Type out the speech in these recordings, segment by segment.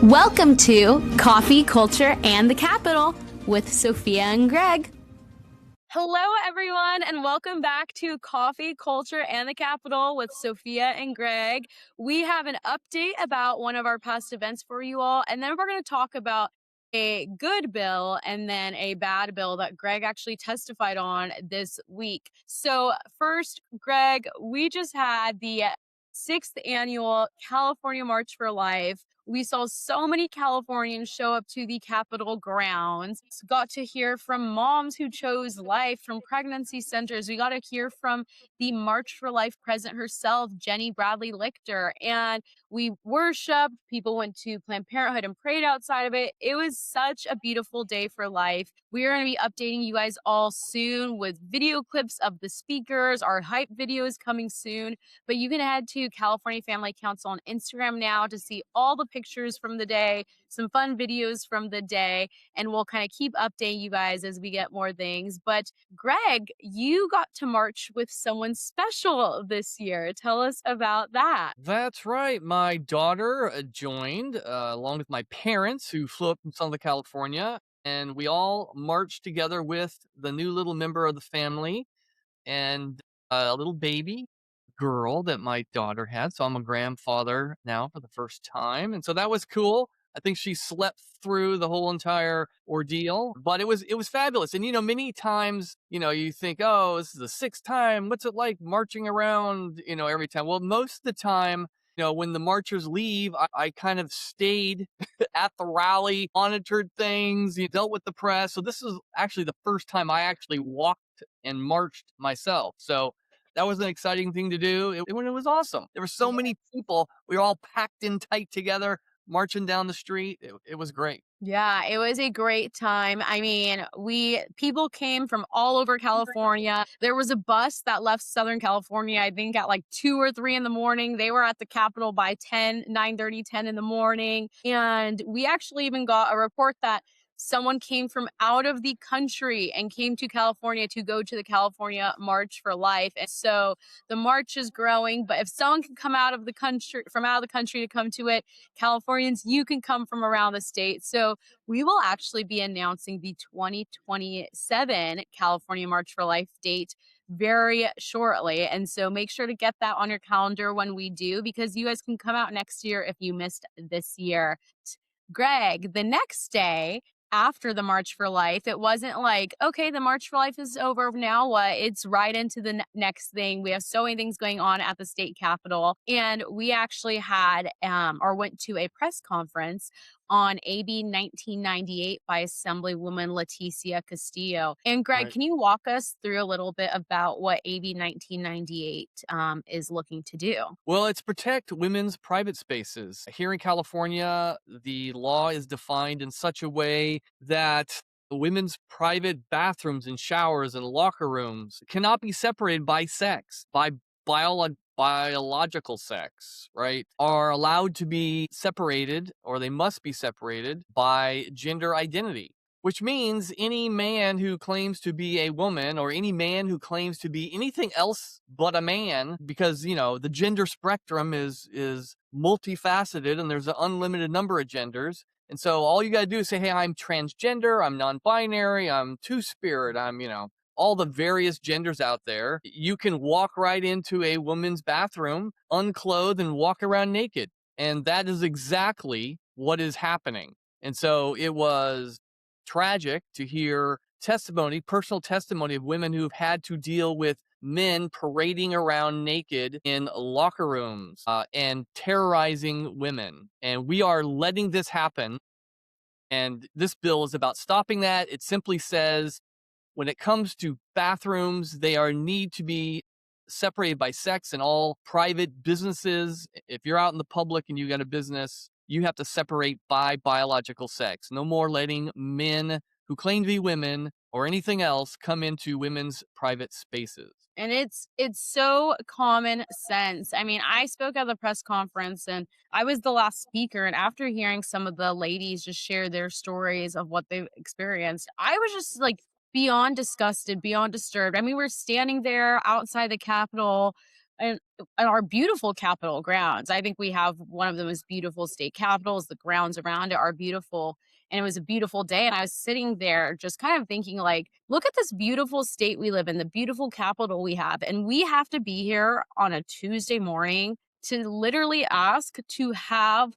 Welcome to Coffee, Culture, and the Capital with Sophia and Greg. Hello, everyone, and welcome back to Coffee, Culture, and the Capital with Sophia and Greg. We have an update about one of our past events for you all, and then we're going to talk about a good bill and then a bad bill that Greg actually testified on this week. So first, Greg, we just had the 6th annual California March for Life. We saw so many Californians show up to the Capitol grounds. Got to hear from moms who chose life, from pregnancy centers. We got to hear from the March for Life president herself, Jenny Bradley Lichter. And we worshiped. People went to Planned Parenthood and prayed outside of it. It was such a beautiful day for life. We are going to be updating you guys all soon with video clips of the speakers. Our hype video is coming soon. But you can head to California Family Council on Instagram now to see all the pictures from the day, some fun videos from the day, and we'll kind of keep updating you guys as we get more things. But Greg, you got to march with someone special this year. Tell us about that. That's right. My daughter joined along with my parents who flew up from Southern California, and we all marched together with the new little member of the family and a little baby girl that my daughter had. So I'm a grandfather now for the first time. And so that was cool. I think she slept through the whole entire ordeal, but it was fabulous. And many times, you think, oh, this is the sixth time. What's it like marching around, every time? Well, most of the time, when the marchers leave, I kind of stayed at the rally, monitored things, dealt with the press. So this is actually the first time I actually walked and marched myself. So that was an exciting thing to do. It was awesome. There were so many people. We were all packed in tight together, marching down the street. It was great. Yeah, it was a great time. I mean, people came from all over California. There was a bus that left Southern California, I think at like 2 or 3 in the morning. They were at the Capitol by 9:30, 10 in the morning. And we actually even got a report that someone came from out of the country and came to California to go to the California March for Life. And so the march is growing, but if someone can come out of the country to come to it, Californians, you can come from around the state. So we will actually be announcing the 2027 California March for Life date very shortly. And so make sure to get that on your calendar when we do, because you guys can come out next year if you missed this year. Greg, the next day after the March for Life, it wasn't like, okay, the March for Life is over. Now what? It's right into the next thing. We have so many things going on at the state capitol. And we actually had or went to a press conference on AB 1998 by Assemblywoman Leticia Castillo. And Greg, Right. Can you walk us through a little bit about what AB 1998 is looking to do? Well, it's protect women's private spaces. Here in California, the law is defined in such a way that women's private bathrooms and showers and locker rooms cannot be separated by sex, by biological sex, right? Are allowed to be separated, or they must be separated by gender identity. Which means any man who claims to be a woman, or any man who claims to be anything else but a man, because, the gender spectrum is multifaceted and there's an unlimited number of genders. And so all you got to do is say, hey, I'm transgender, I'm non-binary, I'm two-spirit, I'm, all the various genders out there. You can walk right into a woman's bathroom unclothed and walk around naked. And that is exactly what is happening. And so it was tragic to hear personal testimony of women who've had to deal with men parading around naked in locker rooms and terrorizing women. And we are letting this happen. And this bill is about stopping that. It simply says, when it comes to bathrooms, they need to be separated by sex, and all private businesses. If you're out in the public and you got a business, you have to separate by biological sex. No more letting men who claim to be women or anything else come into women's private spaces. And it's so common sense. I mean, I spoke at the press conference and I was the last speaker. And after hearing some of the ladies just share their stories of what they've experienced, I was just like beyond disgusted, beyond disturbed. I mean, we're standing there outside the Capitol and our beautiful Capitol grounds. I think we have one of the most beautiful state capitals. The grounds around it are beautiful. And it was a beautiful day. And I was sitting there just kind of thinking, like, look at this beautiful state we live in, the beautiful capital we have. And we have to be here on a Tuesday morning to literally ask to have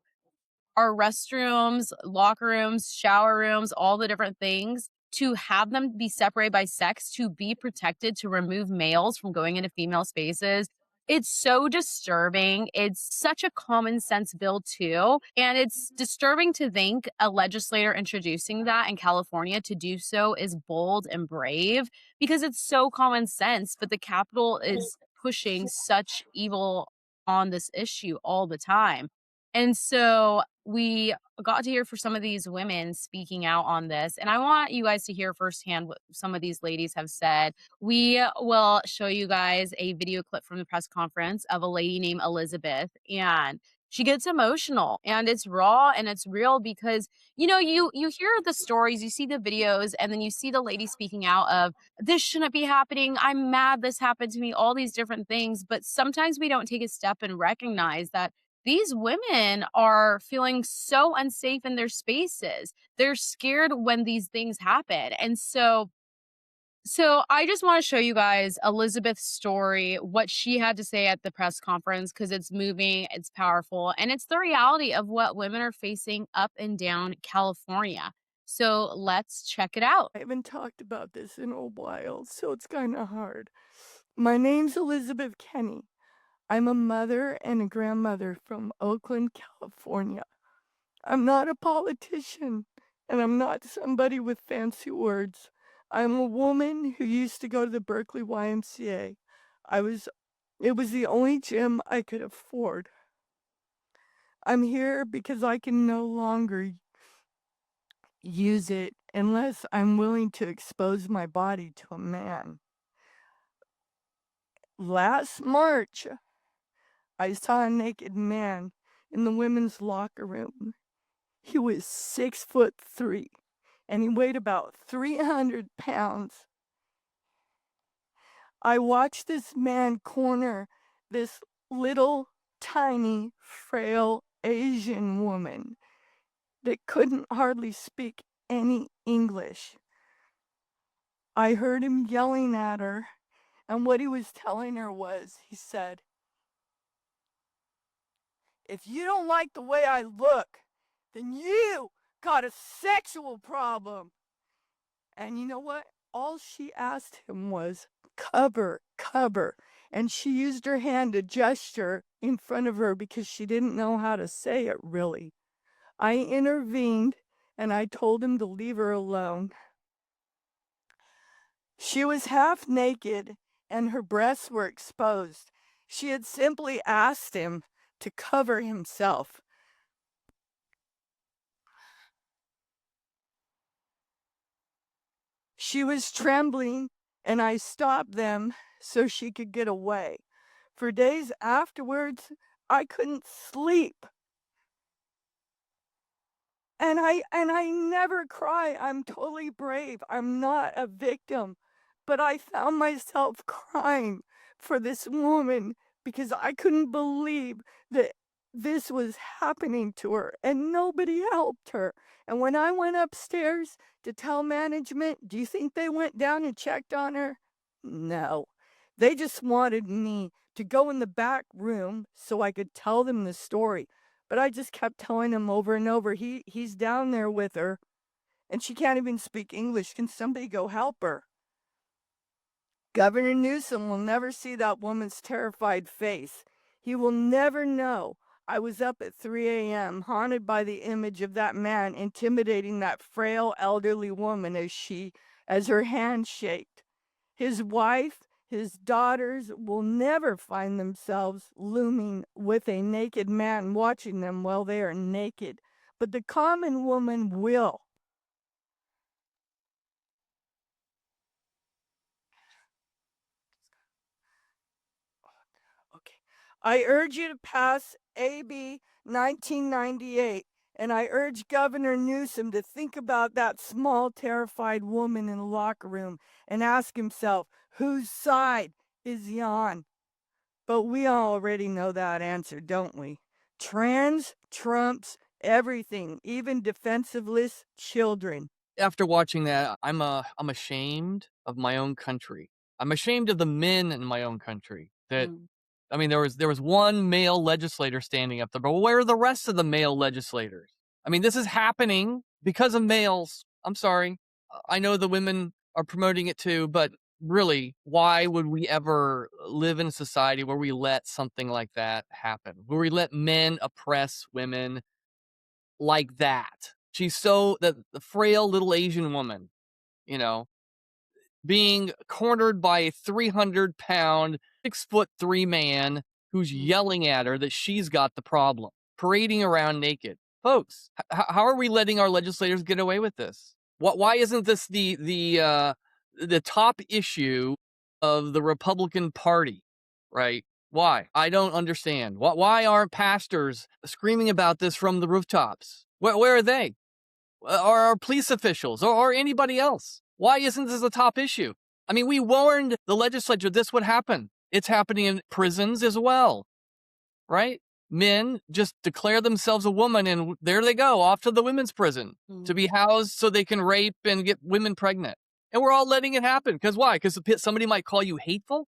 our restrooms, locker rooms, shower rooms, all the different things, to have them be separated by sex, to be protected, to remove males from going into female spaces. It's so disturbing. It's such a common sense bill, too. And it's disturbing to think a legislator introducing that in California to do so is bold and brave because it's so common sense. But the Capitol is pushing such evil on this issue all the time. And so we got to hear for some of these women speaking out on this. And I want you guys to hear firsthand what some of these ladies have said. We will show you guys a video clip from the press conference of a lady named Elizabeth. And she gets emotional and it's raw and it's real because you hear the stories, you see the videos, and then you see the lady speaking out of this shouldn't be happening. I'm mad this happened to me, all these different things. But sometimes we don't take a step and recognize that these women are feeling so unsafe in their spaces. They're scared when these things happen. And so I just want to show you guys Elizabeth's story, what she had to say at the press conference, because it's moving, it's powerful, and it's the reality of what women are facing up and down California. So let's check it out. I haven't talked about this in a while, so it's kind of hard. My name's Elizabeth Kenny. I'm a mother and a grandmother from Oakland, California. I'm not a politician, and I'm not somebody with fancy words. I'm a woman who used to go to the Berkeley YMCA. It was the only gym I could afford. I'm here because I can no longer use it unless I'm willing to expose my body to a man. Last March, I saw a naked man in the women's locker room. He was 6'3", and he weighed about 300 pounds. I watched this man corner this little, tiny, frail Asian woman that couldn't hardly speak any English. I heard him yelling at her, and what he was telling her was, he said, "If you don't like the way I look, then you got a sexual problem." And you know what? All she asked him was, "Cover, cover." And she used her hand to gesture in front of her because she didn't know how to say it really. I intervened and I told him to leave her alone. She was half naked and her breasts were exposed. She had simply asked him to cover himself. She was trembling, and I stopped them so she could get away. For days afterwards, I couldn't sleep. And I never cry. I'm totally brave. I'm not a victim. But I found myself crying for this woman because I couldn't believe that this was happening to her and nobody helped her. And when I went upstairs to tell management, do you think they went down and checked on her? No. They just wanted me to go in the back room so I could tell them the story. But I just kept telling him over and over, he's down there with her, and she can't even speak English. Can somebody go help her? Governor Newsom will never see that woman's terrified face. He will never know I was up at 3 a.m., haunted by the image of that man intimidating that frail elderly woman as her hand shaked. His wife, his daughters will never find themselves looming with a naked man watching them while they are naked. But the common woman will. Okay. I urge you to pass AB 1998, and I urge Governor Newsom to think about that small, terrified woman in the locker room and ask himself, whose side is he on? But we already know that answer, don't we? Trans trumps everything, even defenseless children. After watching that, I'm ashamed of my own country. I'm ashamed of the men in my own country. That I mean, there was one male legislator standing up there, but where are the rest of the male legislators? I mean, this is happening because of males. I'm sorry. I know the women are promoting it too, but really, why would we ever live in a society where we let something like that happen? Where we let men oppress women like that? She's so the frail little Asian woman, you know, being cornered by a 300-pound, 6'3" man who's yelling at her that she's got the problem, parading around naked. Folks, how are we letting our legislators get away with this? Why isn't this the top issue of the Republican Party, right? Why? I don't understand. Why aren't pastors screaming about this from the rooftops? Where are they? Or our police officials or anybody else? Why isn't this a top issue? I mean, we warned the legislature this would happen. It's happening in prisons as well, right? Men just declare themselves a woman and there they go, off to the women's prison to be housed so they can rape and get women pregnant. And we're all letting it happen. Because why? Because somebody might call you hateful?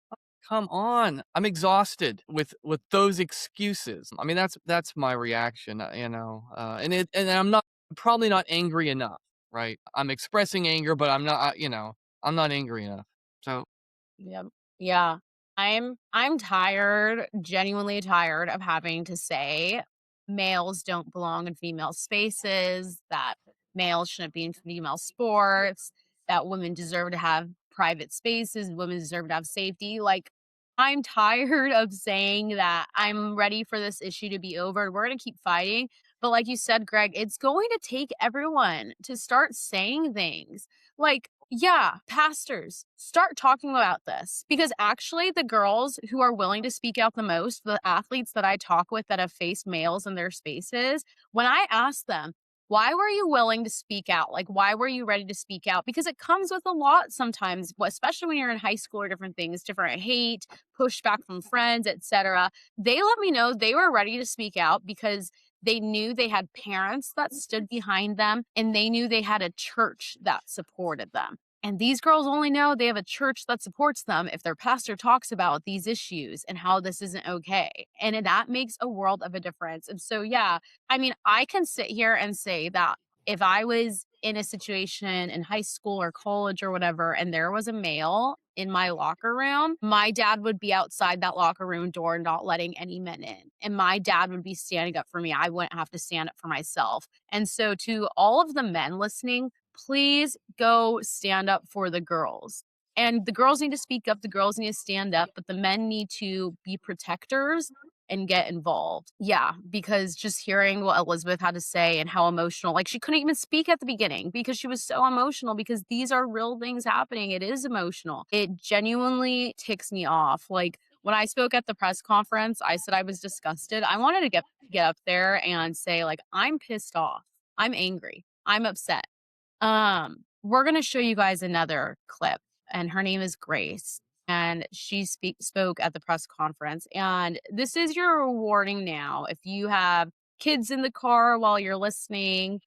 Come on. I'm exhausted with those excuses. I mean, that's my reaction, and I'm probably not angry enough, right? I'm expressing anger, but I'm not, I'm not angry enough. So Yep. Yeah. I'm tired, genuinely tired of having to say males don't belong in female spaces, that males shouldn't be in female sports, that women deserve to have private spaces, women deserve to have safety. Like, I'm tired of saying that. I'm ready for this issue to be over. We're going to keep fighting. But like you said, Greg, it's going to take everyone to start saying things. Like, yeah, pastors, start talking about this, because actually the girls who are willing to speak out the most, the athletes that I talk with that have faced males in their spaces, when I ask them, why were you willing to speak out? Like, why were you ready to speak out? Because it comes with a lot sometimes, especially when you're in high school or different things, different hate, pushback from friends, etc. They let me know they were ready to speak out because they knew they had parents that stood behind them, and they knew they had a church that supported them. And these girls only know they have a church that supports them if their pastor talks about these issues and how this isn't okay. And that makes a world of a difference. And so, yeah, I mean, I can sit here and say that if I was in a situation in high school or college or whatever, and there was a male in my locker room, my dad would be outside that locker room door not letting any men in. And my dad would be standing up for me. I wouldn't have to stand up for myself. And so to all of the men listening, please go stand up for the girls. And the girls need to speak up, the girls need to stand up, but the men need to be protectors and get involved. Yeah, because just hearing what Elizabeth had to say and how emotional, like she couldn't even speak at the beginning because she was so emotional, because these are real things happening. It is emotional. It genuinely ticks me off. Like when I spoke at the press conference, I said I was disgusted. I wanted to get up there and say, like, I'm pissed off. I'm angry. I'm upset. We're going to show you guys another clip, and her name is Grace, and she spoke at the press conference. And this is your warning now. If you have kids in the car while you're listening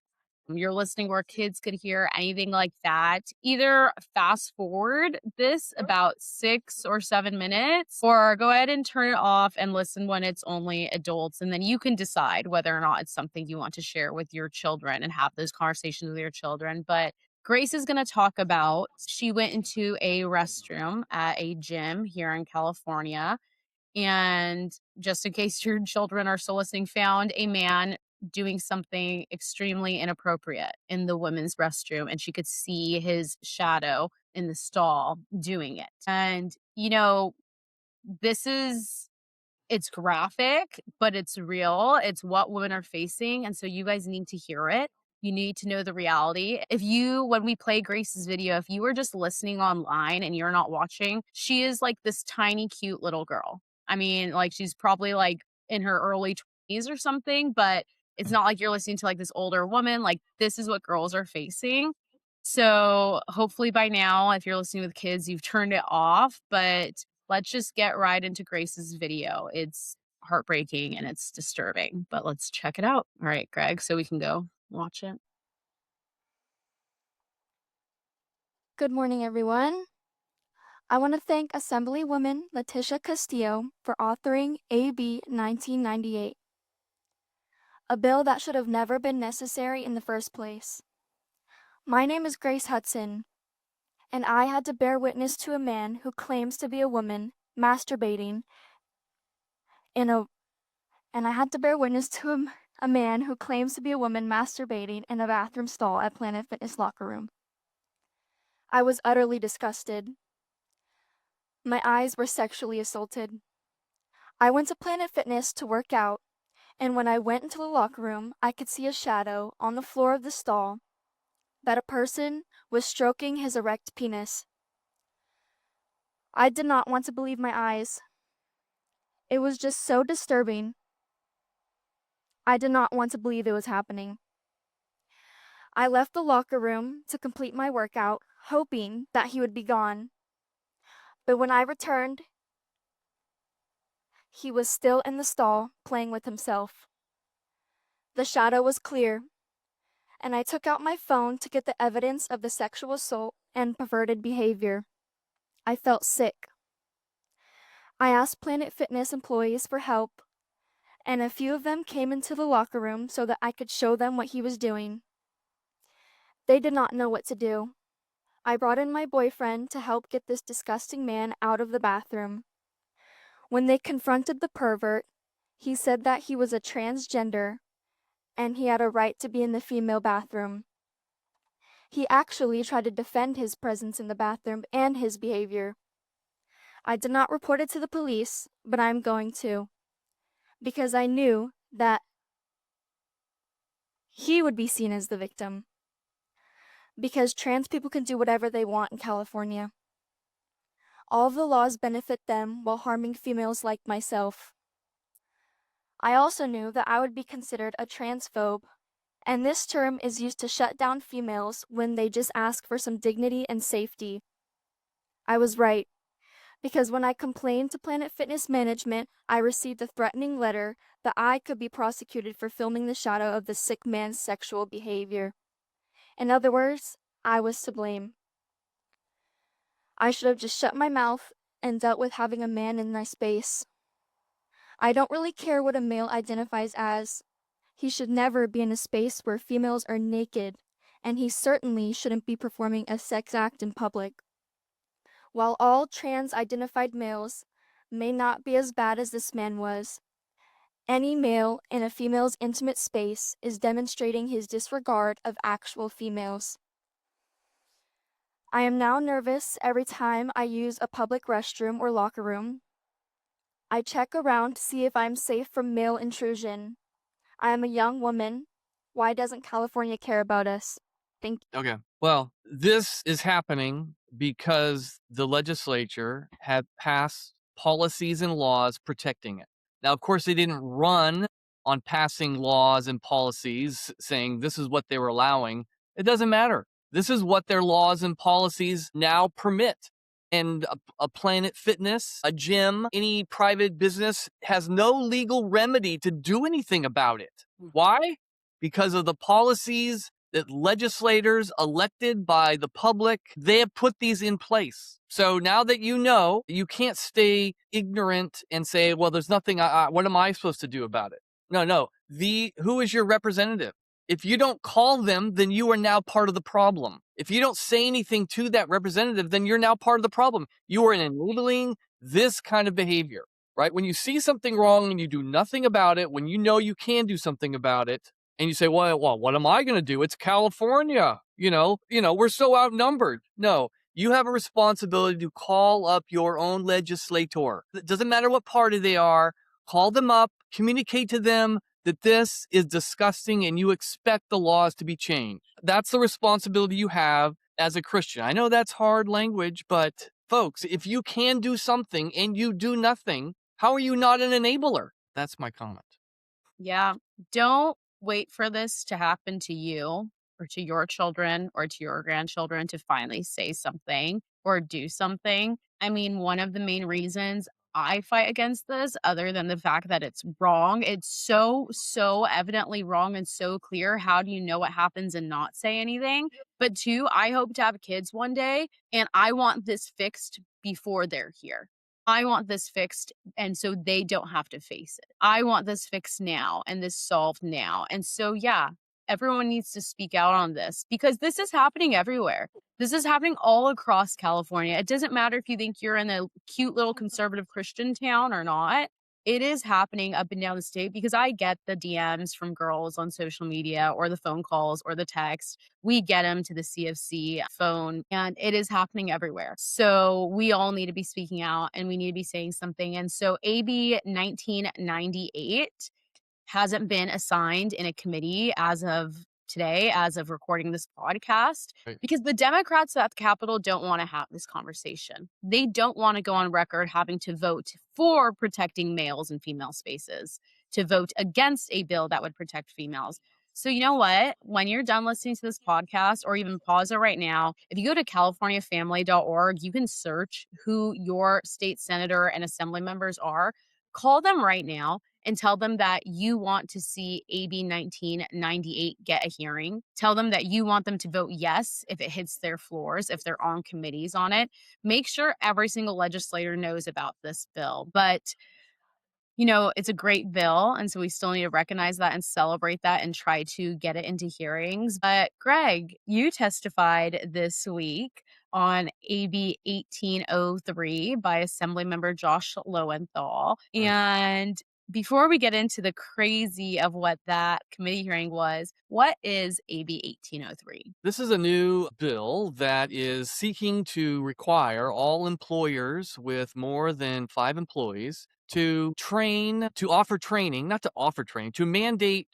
where kids could hear anything like that, either fast forward this about 6 or 7 minutes, or go ahead and turn it off and listen when it's only adults. And then you can decide whether or not it's something you want to share with your children and have those conversations with your children. But Grace is going to talk about, she went into a restroom at a gym here in California. And just in case your children are still listening, found a man doing something extremely inappropriate in the women's restroom. And she could see his shadow in the stall doing it. And, it's graphic, but it's real. It's what women are facing. And so you guys need to hear it. You need to know the reality. When we play Grace's video, if you were just listening online and you're not watching, she is like this tiny, cute little girl. I mean, like she's probably like in her early 20s or something, but it's not like you're listening to like this older woman. Like this is what girls are facing. So hopefully by now, if you're listening with kids, you've turned it off. But let's just get right into Grace's video. It's heartbreaking and it's disturbing, but let's check it out. All right, Greg, so we can go watch it. Good morning, everyone. I want to thank Assemblywoman Letitia Castillo for authoring AB 1998, a bill that should have never been necessary in the first place. My name is Grace Hudson, and I had to bear witness to a man who claims to be a woman masturbating in a man who claims to be a woman masturbating in a bathroom stall at Planet Fitness locker room. I was utterly disgusted. My eyes were sexually assaulted. I went to Planet Fitness to work out, and when I went into the locker room, I could see a shadow on the floor of the stall that a person was stroking his erect penis. I did not want to believe my eyes. It was just so disturbing. I did not want to believe it was happening. I left the locker room to complete my workout, hoping that he would be gone. But when I returned, he was still in the stall playing with himself. The shadow was clear, and I took out my phone to get the evidence of the sexual assault and perverted behavior. I felt sick. I asked Planet Fitness employees for help, and a few of them came into the locker room so that I could show them what he was doing. They did not know what to do. I brought in my boyfriend to help get this disgusting man out of the bathroom. When they confronted the pervert, he said that he was a transgender and he had a right to be in the female bathroom. He actually tried to defend his presence in the bathroom and his behavior. I did not report it to the police, but I'm going to, because I knew that he would be seen as the victim. Because trans people can do whatever they want in California. All of the laws benefit them while harming females like myself. I also knew that I would be considered a transphobe, and this term is used to shut down females when they just ask for some dignity and safety. I was right, because when I complained to Planet Fitness management, I received a threatening letter that I could be prosecuted for filming the shadow of the sick man's sexual behavior. In other words, I was to blame. I should have just shut my mouth and dealt with having a man in my space. I don't really care what a male identifies as. He should never be in a space where females are naked, and he certainly shouldn't be performing a sex act in public. While all trans-identified males may not be as bad as this man was, any male in a female's intimate space is demonstrating his disregard of actual females. I am now nervous every time I use a public restroom or locker room. I check around to see if I'm safe from male intrusion. I am a young woman. Why doesn't California care about us? Thank you. Okay. Well, this is happening because the legislature had passed policies and laws protecting it. Now, of course, they didn't run on passing laws and policies saying this is what they were allowing. It doesn't matter. This is what their laws and policies now permit. And a Planet Fitness, a gym, any private business has no legal remedy to do anything about it. Why? Because of the policies that legislators elected by the public, they have put these in place. So now that you know, you can't stay ignorant and say, well, there's nothing, what am I supposed to do about it? No. Who is your representative? If you don't call them, then you are now part of the problem. If you don't say anything to that representative, then you're now part of the problem. You are enabling this kind of behavior, right? When you see something wrong and you do nothing about it, when you know you can do something about it, and you say, well, what am I going to do? It's California. We're so outnumbered. No, you have a responsibility to call up your own legislator. It doesn't matter what party they are. Call them up, communicate to them that this is disgusting and you expect the laws to be changed. That's the responsibility you have as a Christian. I know that's hard language, but folks, if you can do something and you do nothing, how are you not an enabler? That's my comment. Yeah. Don't wait for this to happen to you or to your children or to your grandchildren to finally say something. or do something. I mean, one of the main reasons I fight against this, other than the fact that it's wrong, it's so evidently wrong and so clear. How do you know what happens and not say anything? But two, I hope to have kids one day, and I want this fixed before they're here. I want this fixed, and so they don't have to face it. I want this fixed now and this solved now. And so, yeah, everyone needs to speak out on this because this is happening everywhere. This is happening all across California. It doesn't matter if you think you're in a cute little conservative Christian town or not. It is happening up and down the state because I get the DMs from girls on social media or the phone calls or the text. We get them to the CFC phone, and it is happening everywhere. So we all need to be speaking out and we need to be saying something. And so AB 1998 hasn't been assigned in a committee as of today, as of recording this podcast, Right. because the Democrats at the Capitol don't want to have this conversation. They don't want to go on record having to vote for protecting males and female spaces, to vote against a bill that would protect females. So you know what? When you're done listening to this podcast, or even pause it right now, if you go to californiafamily.org, you can search who your state senator and assembly members are. Call them right now and tell them that you want to see AB 1998 get a hearing. Tell them that you want them to vote yes if it hits their floors, if they're on committees on it. Make sure every single legislator knows about this bill. But you know, it's a great bill. And so we still need to recognize that and celebrate that and try to get it into hearings. But Greg, you testified this week on AB 1803 by Assemblymember Josh Lowenthal. Right. And before we get into the crazy of what that committee hearing was, what is AB 1803? This is a new bill that is seeking to require all employers with more than 5 employees to offer training, not to offer training, to mandate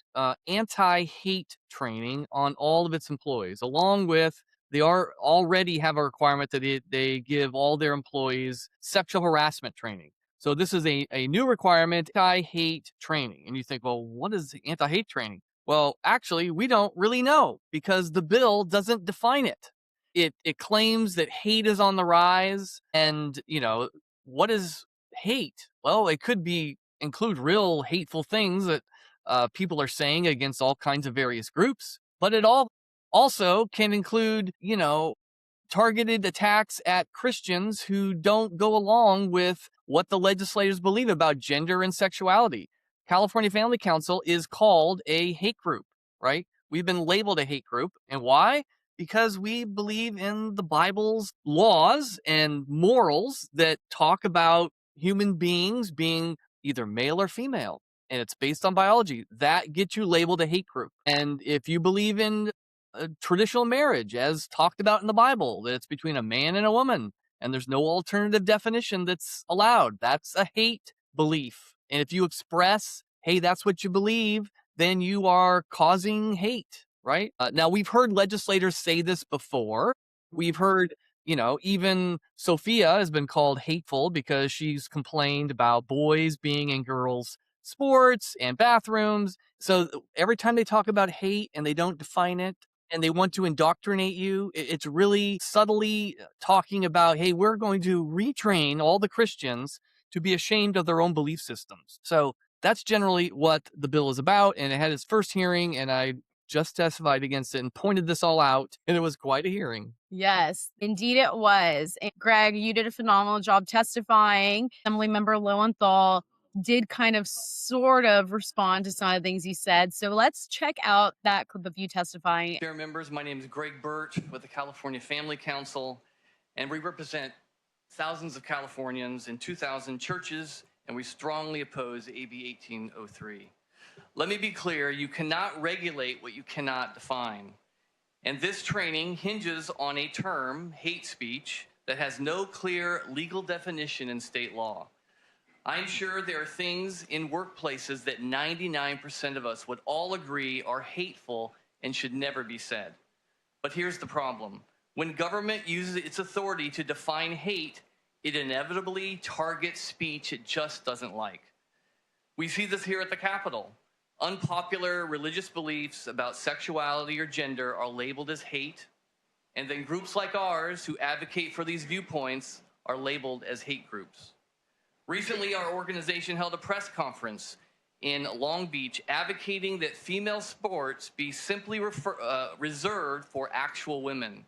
anti-hate training on all of its employees, along with they already have a requirement that they give all their employees sexual harassment training. So this is a new requirement, anti-hate training. And you think, well, what is anti-hate training? Well, actually, we don't really know because the bill doesn't define it. It claims that hate is on the rise, and what is hate? Well, it could include real hateful things that people are saying against all kinds of various groups, but it also can include targeted attacks at Christians who don't go along with what the legislators believe about gender and sexuality. California Family Council is called a hate group, right? We've been labeled a hate group. And why? Because we believe in the Bible's laws and morals that talk about human beings being either male or female. And it's based on biology. That gets you labeled a hate group. And if you believe in traditional marriage, as talked about in the Bible, that it's between a man and a woman, and there's no alternative definition that's allowed, that's a hate belief. And if you express, hey, that's what you believe, then you are causing hate, right? Now, we've heard legislators say this before. We've heard, even Sophia has been called hateful because she's complained about boys being in girls' sports and bathrooms. So every time they talk about hate and they don't define it, and they want to indoctrinate you, it's really subtly talking about, hey, we're going to retrain all the Christians to be ashamed of their own belief systems. So that's generally what the bill is about. And it had its first hearing, and I just testified against it and pointed this all out. And it was quite a hearing. Yes, indeed it was. And Greg, you did a phenomenal job testifying. Assemblymember Lowenthal did kind of sort of respond to some of the things you said. So let's check out that clip of you testifying. Chair members, my name is Greg Burt with the California Family Council, and we represent thousands of Californians in 2,000 churches, and we strongly oppose AB 1803. Let me be clear, you cannot regulate what you cannot define. And this training hinges on a term, hate speech, that has no clear legal definition in state law. I'm sure there are things in workplaces that 99% of us would all agree are hateful and should never be said. But here's the problem. When government uses its authority to define hate, it inevitably targets speech it just doesn't like. We see this here at the Capitol. Unpopular religious beliefs about sexuality or gender are labeled as hate. And then groups like ours who advocate for these viewpoints are labeled as hate groups. Recently, our organization held a press conference in Long Beach advocating that female sports be simply reserved for actual women.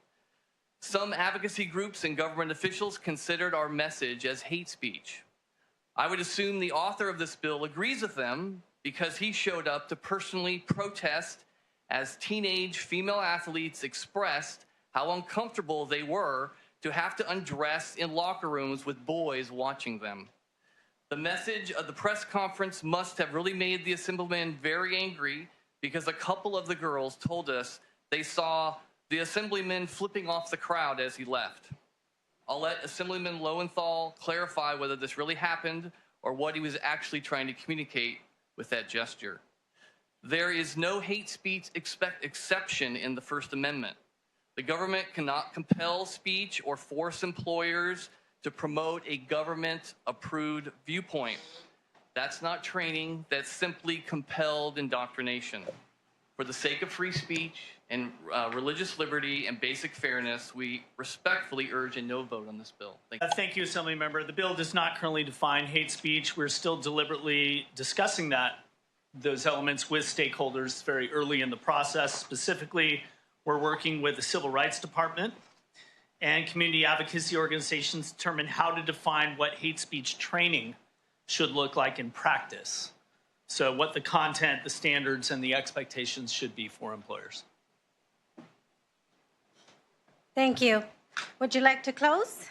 Some advocacy groups and government officials considered our message as hate speech. I would assume the author of this bill agrees with them because he showed up to personally protest as teenage female athletes expressed how uncomfortable they were to have to undress in locker rooms with boys watching them. The message of the press conference must have really made the assemblyman very angry because a couple of the girls told us they saw the assemblyman flipping off the crowd as he left. I'll let Assemblyman Lowenthal clarify whether this really happened or what he was actually trying to communicate with that gesture. There is no hate speech exception in the First Amendment. The government cannot compel speech or force employers to promote a government-approved viewpoint. That's not training, that's simply compelled indoctrination. For the sake of free speech and religious liberty and basic fairness, we respectfully urge a no vote on this bill. Thank you. Thank you, Assembly Member. The bill does not currently define hate speech. We're still deliberately discussing those elements with stakeholders very early in the process. Specifically, we're working with the Civil Rights Department and community advocacy organizations to determine how to define what hate speech training should look like in practice. So what the content, the standards, and the expectations should be for employers. Thank you. Would you like to close?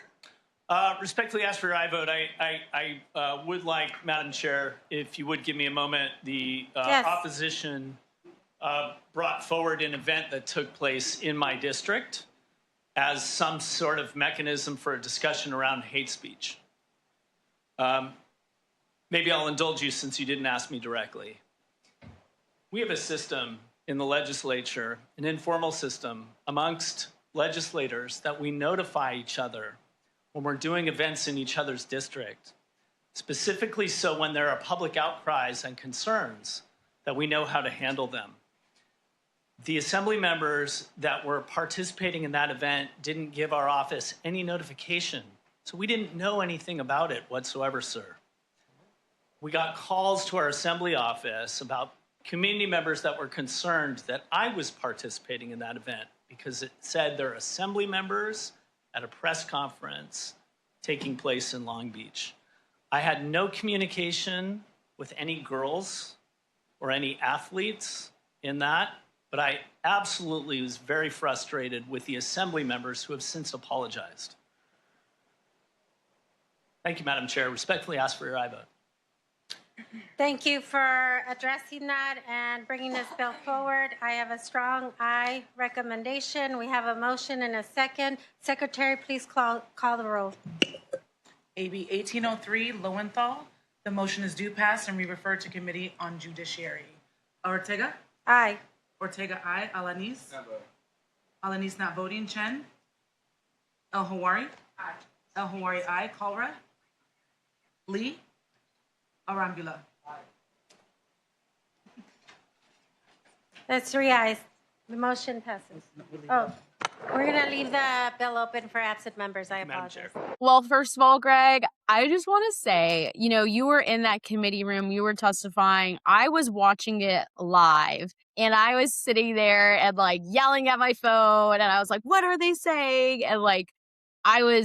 Respectfully ask for your aye vote. I would like, Madam Chair, if you would give me a moment, the Yes. opposition brought forward an event that took place in my district as some sort of mechanism for a discussion around hate speech. Maybe I'll indulge you since you didn't ask me directly. We have a system in the legislature, an informal system amongst legislators that we notify each other when we're doing events in each other's district, specifically so when there are public outcries and concerns that we know how to handle them. The assembly members that were participating in that event didn't give our office any notification, so we didn't know anything about it whatsoever, sir. We got calls to our assembly office about community members that were concerned that I was participating in that event because it said they're assembly members at a press conference taking place in Long Beach. I had no communication with any girls or any athletes in that, but I absolutely was very frustrated with the assembly members who have since apologized. Thank you, Madam Chair. Respectfully ask for your aye vote. Thank you for addressing that and bringing this bill forward. I have a strong aye recommendation. We have a motion and a second. Secretary, please call the roll. AB 1803, Lowenthal. The motion is due pass and referred to Committee on Judiciary. Ortega? Aye. Ortega, aye. Alanis? Not voting. Alanis not voting. Chen? El Hawari? Aye. El Hawari, aye. Kalra? Lee? Arambula? Aye. That's 3 ayes. The motion passes. Oh, we're going to leave the bill open for absent members. I Madam apologize. Chair. Well, first of all, Greg, I just want to say, you were in that committee room, you were testifying. I was watching it live and I was sitting there and yelling at my phone and I was like, what are they saying? And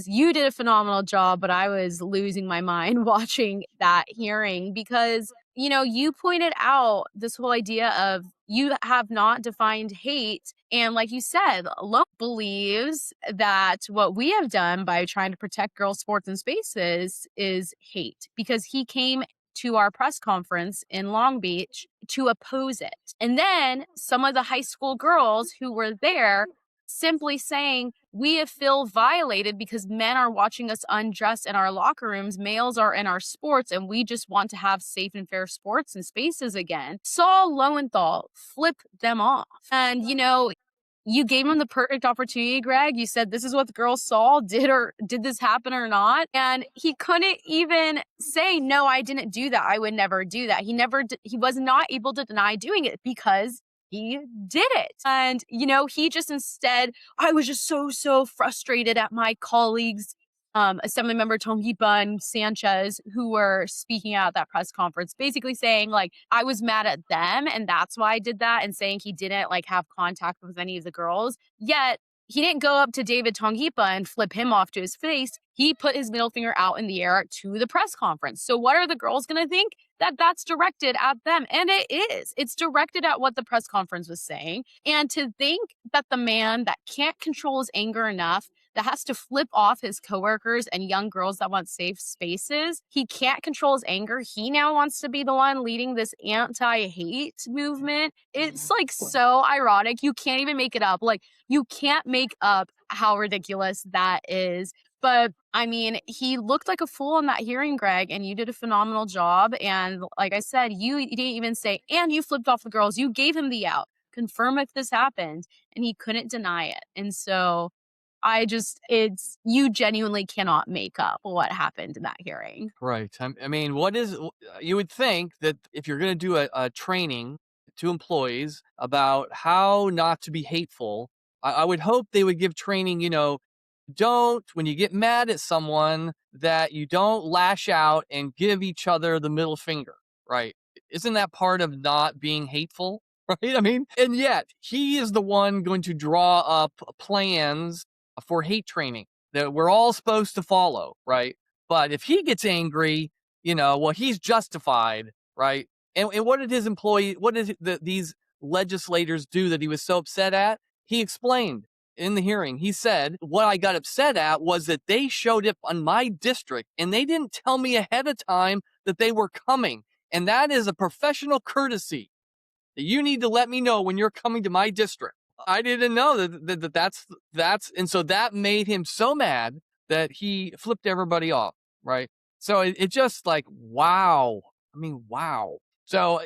you did a phenomenal job, but I was losing my mind watching that hearing because, you pointed out this whole idea of you have not defined hate. And like you said, Lo believes that what we have done by trying to protect girls' sports and spaces is hate because he came to our press conference in Long Beach to oppose it. And then some of the high school girls who were there simply saying, we feel violated because men are watching us undress in our locker rooms, males are in our sports, and we just want to have safe and fair sports and spaces again. Saw Lowenthal flip them off. And, you gave him the perfect opportunity, Greg. You said, this is what the girls saw. Did this happen or not? And he couldn't even say, no, I didn't do that. I would never do that. He was not able to deny doing it because he did it. And, he just instead, I was just so frustrated at my colleagues, Assemblymember Tongipa and Sanchez, who were speaking out at that press conference, basically saying, like, I was mad at them and that's why I did that, and saying he didn't, like, have contact with any of the girls. Yet, he didn't go up to David Tongipa and flip him off to his face. He put his middle finger out in the air to the press conference. So what are the girls going to think? That's directed at them. And it is. It's directed at what the press conference was saying. And to think that the man that can't control his anger enough, that has to flip off his coworkers and young girls that want safe spaces, he can't control his anger. He now wants to be the one leading this anti-hate movement. It's like so ironic. You can't even make it up. Like, you can't make up how ridiculous that is. But I mean, he looked like a fool in that hearing, Greg, and you did a phenomenal job. And like I said, you didn't even say, and you flipped off the girls. You gave him the out. Confirm if this happened. And he couldn't deny it. And so you genuinely cannot make up what happened in that hearing. Right. I mean, you would think that if you're going to do a training to employees about how not to be hateful, I would hope they would give training, when you get mad at someone, that you don't lash out and give each other the middle finger, right? Isn't that part of not being hateful, right? I mean, and yet he is the one going to draw up plans for hate training that we're all supposed to follow, right? But if he gets angry, he's justified, right? And what did these legislators do that he was so upset at? He explained in the hearing. He said, what I got upset at was that they showed up on my district and they didn't tell me ahead of time that they were coming. And that is a professional courtesy that you need to let me know when you're coming to my district. I didn't know that's, and so that made him so mad that he flipped everybody off, right? So it just like, wow. I mean, wow. So,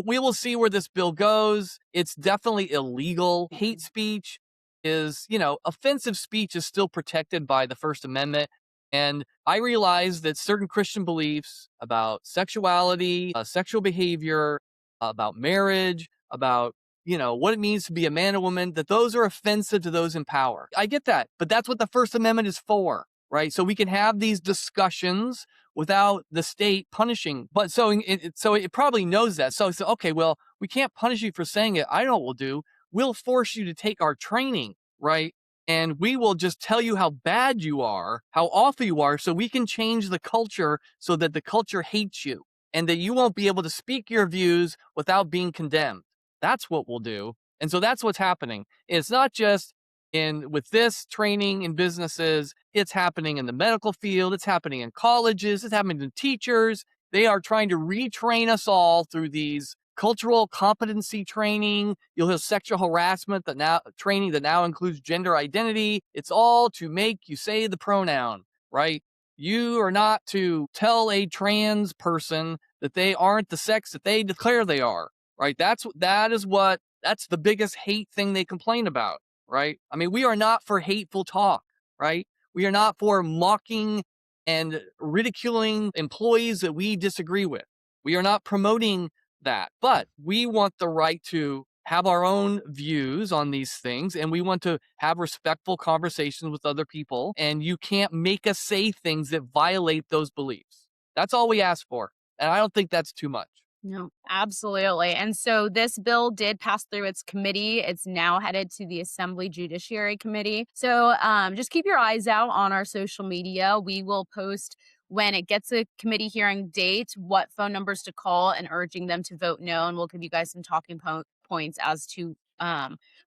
we will see where this bill goes. It's definitely illegal. Hate speech is, offensive speech is still protected by the First Amendment. And I realize that certain Christian beliefs about sexuality, sexual behavior, about marriage, about, what it means to be a man or woman, that those are offensive to those in power. I get that, but that's what the First Amendment is for, right? So we can have these discussions without the state punishing. But so it probably knows that. So it's okay, well, we can't punish you for saying it. I know what we'll do. We'll force you to take our training, right? And we will just tell you how bad you are, how awful you are, so we can change the culture so that the culture hates you and that you won't be able to speak your views without being condemned. That's what we'll do. And so that's what's happening. It's not just with this training in businesses, it's happening in the medical field, it's happening in colleges, it's happening to teachers. They are trying to retrain us all through these cultural competency training. You'll have sexual harassment training that now includes gender identity. It's all to make you say the pronoun, right? You are not to tell a trans person that they aren't the sex that they declare they are, right? That's the biggest hate thing they complain about, right? I mean, we are not for hateful talk, right? We are not for mocking and ridiculing employees that we disagree with. We are not promoting that, but we want the right to have our own views on these things, and we want to have respectful conversations with other people, and you can't make us say things that violate those beliefs. That's all we ask for, and I don't think that's too much. No, absolutely. And so this bill did pass through its committee. It's now headed to the Assembly Judiciary Committee. So just keep your eyes out on our social media. We will post when it gets a committee hearing date, what phone numbers to call, and urging them to vote no. And we'll give you guys some talking points as to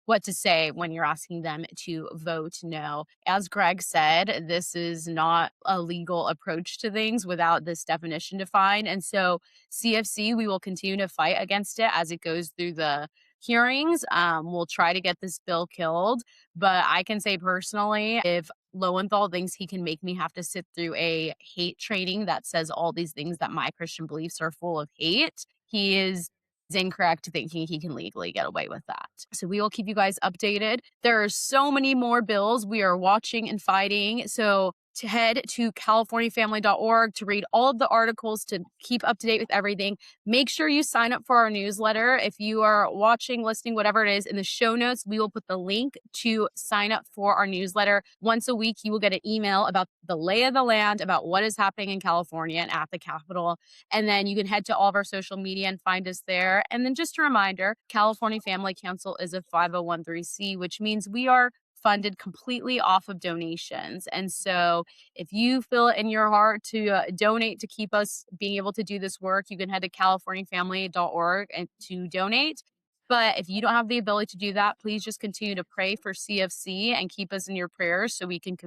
what to say when you're asking them to vote no. As Greg said, this is not a legal approach to things without this definition defined. And so CFC, we will continue to fight against it as it goes through the hearings. We'll try to get this bill killed. But I can say personally, if Lowenthal thinks he can make me have to sit through a hate training that says all these things that my Christian beliefs are full of hate, he is incorrect thinking he can legally get away with that. So we will keep you guys updated. There are so many more bills we are watching and fighting. So to head to californiafamily.org to read all of the articles, to keep up to date with everything. Make sure you sign up for our newsletter. If you are watching, listening, whatever it is, in the show notes, we will put the link to sign up for our newsletter. Once a week, you will get an email about the lay of the land, about what is happening in California and at the Capitol. And then you can head to all of our social media and find us there. And then just a reminder, California Family Council is a 501(c), which means we are funded completely off of donations. And so if you feel it in your heart to donate to keep us being able to do this work, you can head to californiafamily.org and to donate. But if you don't have the ability to do that, please just continue to pray for CFC and keep us in your prayers so we can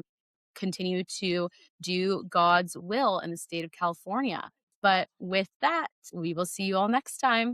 continue to do God's will in the state of California. But with that, we will see you all next time.